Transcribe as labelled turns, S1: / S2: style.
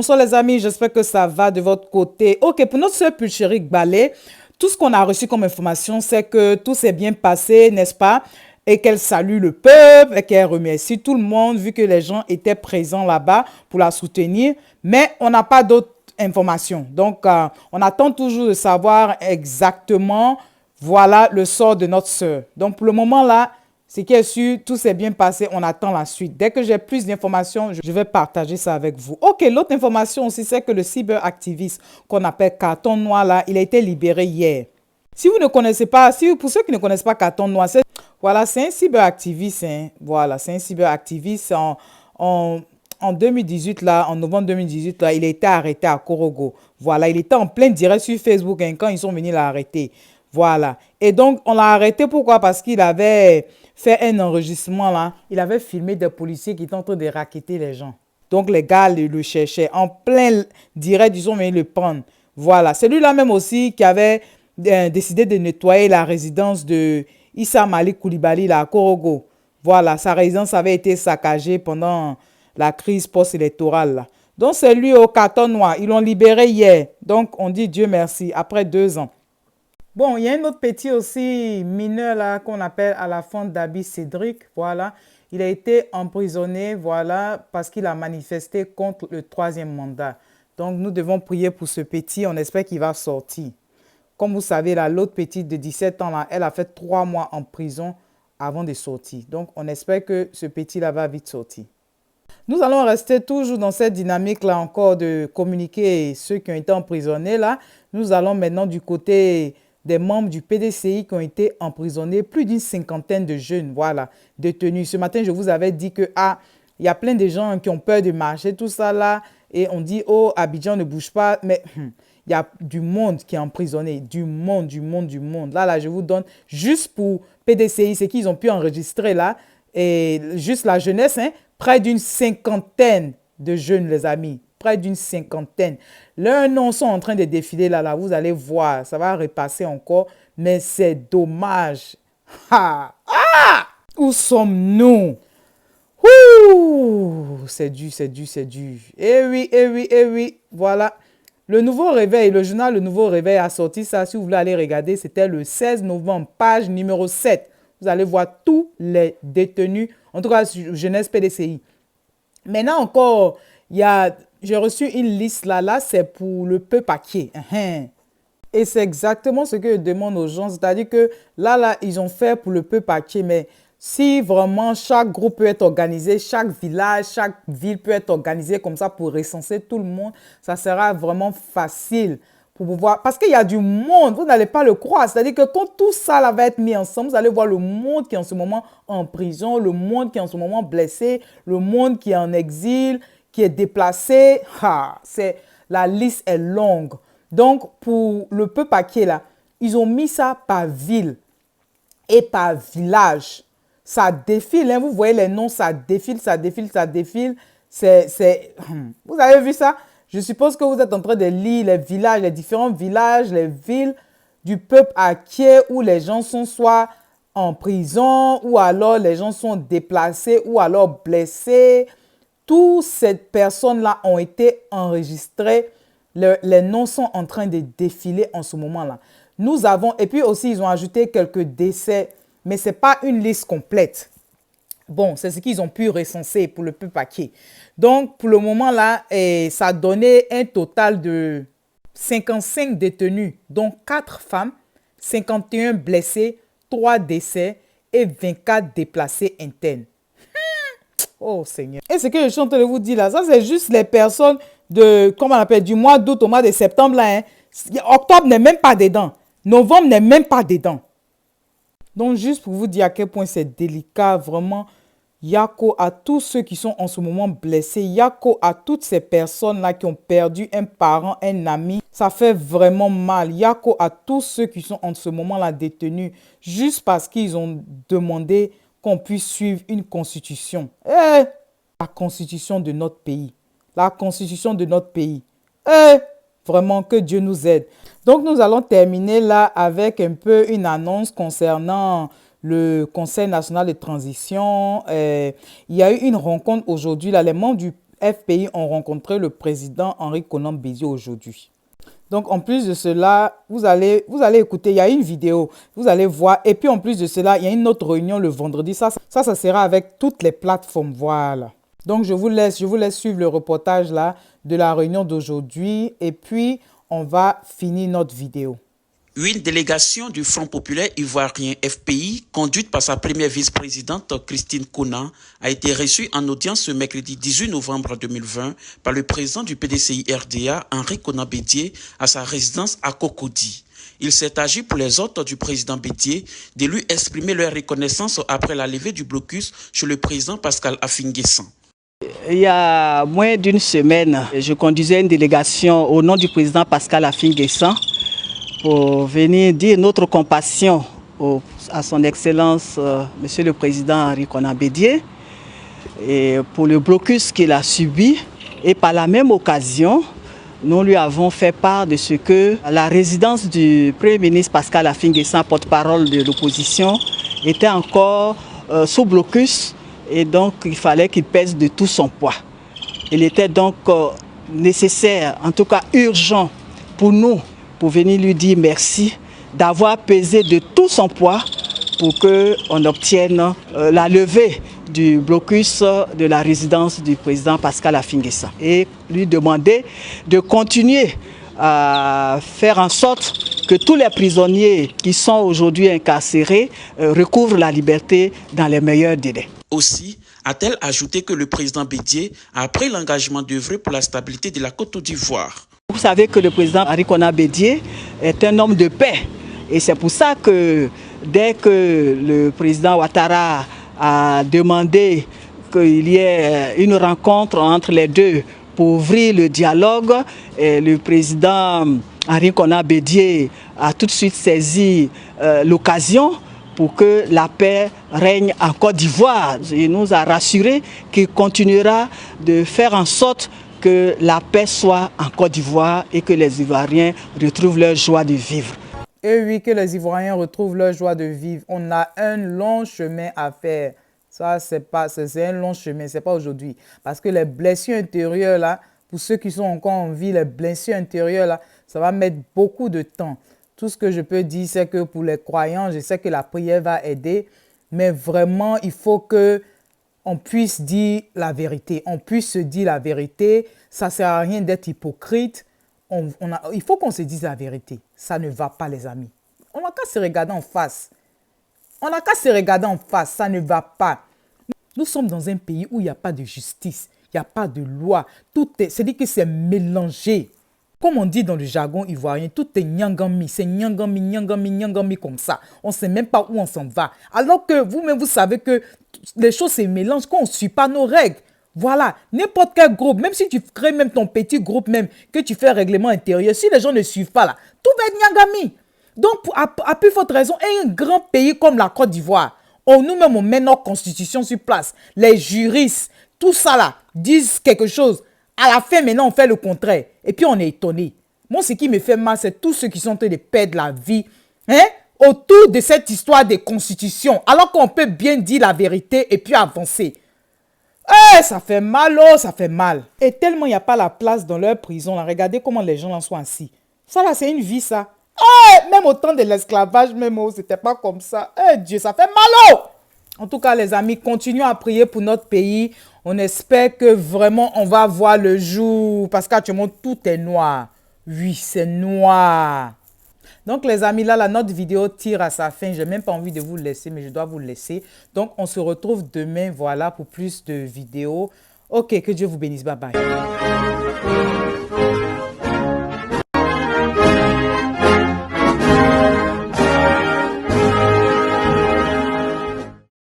S1: Bonsoir les amis, j'espère que ça va de votre côté. Ok, pour notre sœur Pulchérie Ballet, tout ce qu'on a reçu comme information, c'est que tout s'est bien passé, n'est-ce pas? Et qu'elle salue le peuple et qu'elle remercie tout le monde vu que les gens étaient présents là-bas pour la soutenir. Mais on n'a pas d'autres informations. Donc, on attend toujours de savoir exactement, voilà, le sort de notre sœur. Donc, pour le moment là, ce qui est sûr, tout s'est bien passé, on attend la suite. Dès que j'ai plus d'informations, je vais partager ça avec vous. Ok, l'autre information aussi, c'est que le cyberactiviste qu'on appelle Carton Noir, là, il a été libéré hier. Si vous ne connaissez pas, pour ceux qui ne connaissent pas Carton Noir, voilà, c'est un cyberactiviste. Hein, voilà, c'est un cyberactiviste. En 2018, là, en novembre 2018, là, il a été arrêté à Korogo. Voilà, il était en plein direct sur Facebook hein, quand ils sont venus l'arrêter. Voilà. Et donc, on l'a arrêté pourquoi? Parce qu'il avait fait un enregistrement là. Il avait filmé des policiers qui étaient en train de racketter les gens. Donc, les gars le cherchaient. En plein direct, ils ont venu le prendre. Voilà. C'est lui-là même aussi qui avait décidé de nettoyer la résidence de Issa Malik Koulibaly là, à Korogo. Voilà. Sa résidence avait été saccagée pendant la crise post-électorale là. Donc, c'est lui au carton noir. Ils l'ont libéré hier. Donc, on dit Dieu merci, après 2 ans. Bon, il y a un autre petit aussi mineur là qu'on appelle à la fin Dabi Cédric. Voilà, il a été emprisonné, voilà, parce qu'il a manifesté contre le 3e mandat. Donc, nous devons prier pour ce petit. On espère qu'il va sortir. Comme vous savez, là, l'autre petite de 17 ans, là, elle a fait 3 mois en prison avant de sortir. Donc, on espère que ce petit-là va vite sortir. Nous allons rester toujours dans cette dynamique-là encore de communiquer ceux qui ont été emprisonnés. Là, nous allons maintenant du côté des membres du PDCI qui ont été emprisonnés, plus d'une 50aine de jeunes, voilà, détenus. Ce matin, je vous avais dit que, il y a plein de gens qui ont peur de marcher, tout ça là, et on dit, oh, Abidjan ne bouge pas, mais il y a du monde qui est emprisonné, du monde, du monde, du monde. Là, je vous donne, juste pour PDCI, ce qu'ils ont pu enregistrer là, et juste la jeunesse, hein, près d'une 50aine de jeunes, les amis. Près d'une 50aine. Leurs noms sont en train de défiler là, vous allez voir, ça va repasser encore, mais c'est dommage. Où sommes-nous? C'est dur, c'est dur, c'est dur. Eh oui, eh oui, eh oui, voilà. Le Nouveau Réveil, le journal Le Nouveau Réveil a sorti ça, si vous voulez aller regarder, c'était le 16 novembre, page numéro 7. Vous allez voir tous les détenus, en tout cas, jeunesse PDCI. Maintenant encore, j'ai reçu une liste là, c'est pour le peuple paquet. Et c'est exactement ce que je demande aux gens, c'est-à-dire que là, ils ont fait pour le peuple paquet, mais si vraiment chaque groupe peut être organisé, chaque village, chaque ville peut être organisée comme ça pour recenser tout le monde, ça sera vraiment facile pour pouvoir... Parce qu'il y a du monde, vous n'allez pas le croire. C'est-à-dire que quand tout ça là, va être mis ensemble, vous allez voir le monde qui est en ce moment en prison, le monde qui est en ce moment blessé, le monde qui est en exil, qui est déplacé. La liste est longue. Donc, pour le peu paquet là, ils ont mis ça par ville et par village. Ça défile, hein, vous voyez les noms, ça défile, ça défile, ça défile. Vous avez vu ça? Je suppose que vous êtes en train de lire les villages, les différents villages, les villes du peuple hacké où les gens sont soit en prison ou alors les gens sont déplacés ou alors blessés. Toutes ces personnes-là ont été enregistrées. Les noms sont en train de défiler en ce moment-là. Nous avons, et puis aussi ils ont ajouté quelques décès, mais ce n'est pas une liste complète. Bon, c'est ce qu'ils ont pu recenser pour le peu paquet. Donc, pour le moment là, ça a donné un total de 55 détenus, dont 4 femmes, 51 blessés, 3 décès et 24 déplacés internes. Oh Seigneur. Et ce que je suis en train de vous dire là, ça c'est juste les personnes comment on appelle, du mois d'août au mois de septembre là. Hein. Octobre n'est même pas dedans. Novembre n'est même pas dedans. Donc, juste pour vous dire à quel point c'est délicat, vraiment, Yako à tous ceux qui sont en ce moment blessés, Yako à toutes ces personnes-là qui ont perdu un parent, un ami, ça fait vraiment mal. Yako à tous ceux qui sont en ce moment-là détenus, juste parce qu'ils ont demandé qu'on puisse suivre une constitution. La constitution de notre pays. La constitution de notre pays. Vraiment, que Dieu nous aide. Donc, nous allons terminer là avec un peu une annonce concernant le Conseil national de transition. Il y a eu une rencontre aujourd'hui. Là, les membres du FPI ont rencontré le président Henri Konan Bédié aujourd'hui. Donc, en plus de cela, vous allez écouter, il y a une vidéo, vous allez voir. Et puis, en plus de cela, il y a une autre réunion le vendredi. Ça sera avec toutes les plateformes. Voilà. Donc, je vous laisse suivre le reportage là de la réunion d'aujourd'hui. Et puis, on va finir notre vidéo.
S2: Une délégation du Front populaire ivoirien FPI, conduite par sa première vice-présidente Christine Konan, a été reçue en audience ce mercredi 18 novembre 2020 par le président du PDCI RDA, Henri Konan Bédié, à sa résidence à Cocody. Il s'est agi pour les hôtes du président Bédié de lui exprimer leur reconnaissance après la levée du blocus chez le président Pascal Affi-N'Guessan.
S3: Il y a moins d'une semaine, je conduisais une délégation au nom du président Pascal Affi-N'Guessan pour venir dire notre compassion à son Excellence, Monsieur le Président Henri Konan Bédié, et pour le blocus qu'il a subi. Et par la même occasion, nous lui avons fait part de ce que la résidence du Premier ministre Pascal Affi-N'Guessan, porte-parole de l'opposition, était encore sous blocus et donc il fallait qu'il pèse de tout son poids. Il était donc nécessaire, en tout cas urgent pour nous, pour venir lui dire merci d'avoir pesé de tout son poids pour qu'on obtienne la levée du blocus de la résidence du président Pascal Affi-N'Guessan et lui demander de continuer à faire en sorte que tous les prisonniers qui sont aujourd'hui incarcérés recouvrent la liberté dans les meilleurs délais.
S2: Aussi, a-t-elle ajouté que le président Bédié a pris l'engagement d'œuvrer pour la stabilité de la Côte d'Ivoire.
S3: Vous savez que le président Henri Konan Bédié est un homme de paix. Et c'est pour ça que dès que le président Ouattara a demandé qu'il y ait une rencontre entre les deux pour ouvrir le dialogue, et le président Henri Konan Bédié a tout de suite saisi l'occasion pour que la paix règne en Côte d'Ivoire. Il nous a rassuré qu'il continuera de faire en sorte que la paix soit en Côte d'Ivoire et que les Ivoiriens retrouvent leur joie de vivre.
S1: Et oui, que les Ivoiriens retrouvent leur joie de vivre. On a un long chemin à faire. Ça, c'est un long chemin, ce n'est pas aujourd'hui. Parce que les blessures intérieures, là, pour ceux qui sont encore en vie, les blessures intérieures, là, ça va mettre beaucoup de temps. Tout ce que je peux dire, c'est que pour les croyants, je sais que la prière va aider. Mais vraiment, il faut que on puisse dire la vérité, on puisse se dire la vérité. Ça ne sert à rien d'être hypocrite. Il faut qu'on se dise la vérité. Ça ne va pas, les amis. On n'a qu'à se regarder en face. On n'a qu'à se regarder en face, ça ne va pas. Nous sommes dans un pays où il n'y a pas de justice, il n'y a pas de loi. C'est-à-dire que c'est mélangé. Comme on dit dans le jargon ivoirien, tout est nyangami, c'est nyangami, nyangami, nyangami comme ça. On ne sait même pas où on s'en va. Alors que vous-même, vous savez que les choses se mélangent, qu'on ne suit pas nos règles. Voilà, n'importe quel groupe, même si tu crées même ton petit groupe même, que tu fais règlement intérieur, si les gens ne suivent pas là, tout va être nyangami. Donc, à plus forte raison, un grand pays comme la Côte d'Ivoire, nous-mêmes, on met notre constitution sur place. Les juristes, tout ça là, disent quelque chose. À la fin, maintenant, on fait le contraire. Et puis, on est étonné. Moi, ce qui me fait mal, c'est tous ceux qui sont en train de perdre la vie autour de cette histoire des constitutions. Alors qu'on peut bien dire la vérité et puis avancer. Ça fait mal, oh, ça fait mal. Et tellement il n'y a pas la place dans leur prison. Là. Regardez comment les gens en sont assis. Ça, là, c'est une vie, ça. Même au temps de l'esclavage, même, oh, c'était pas comme ça. Dieu, ça fait mal, oh. En tout cas, les amis, continuons à prier pour notre pays. On espère que vraiment, on va voir le jour. Parce qu'actuellement, tout est noir. Oui, c'est noir. Donc, les amis, là, notre vidéo tire à sa fin. Je n'ai même pas envie de vous laisser, mais je dois vous laisser. Donc, on se retrouve demain, voilà, pour plus de vidéos. Ok, que Dieu vous bénisse. Bye bye.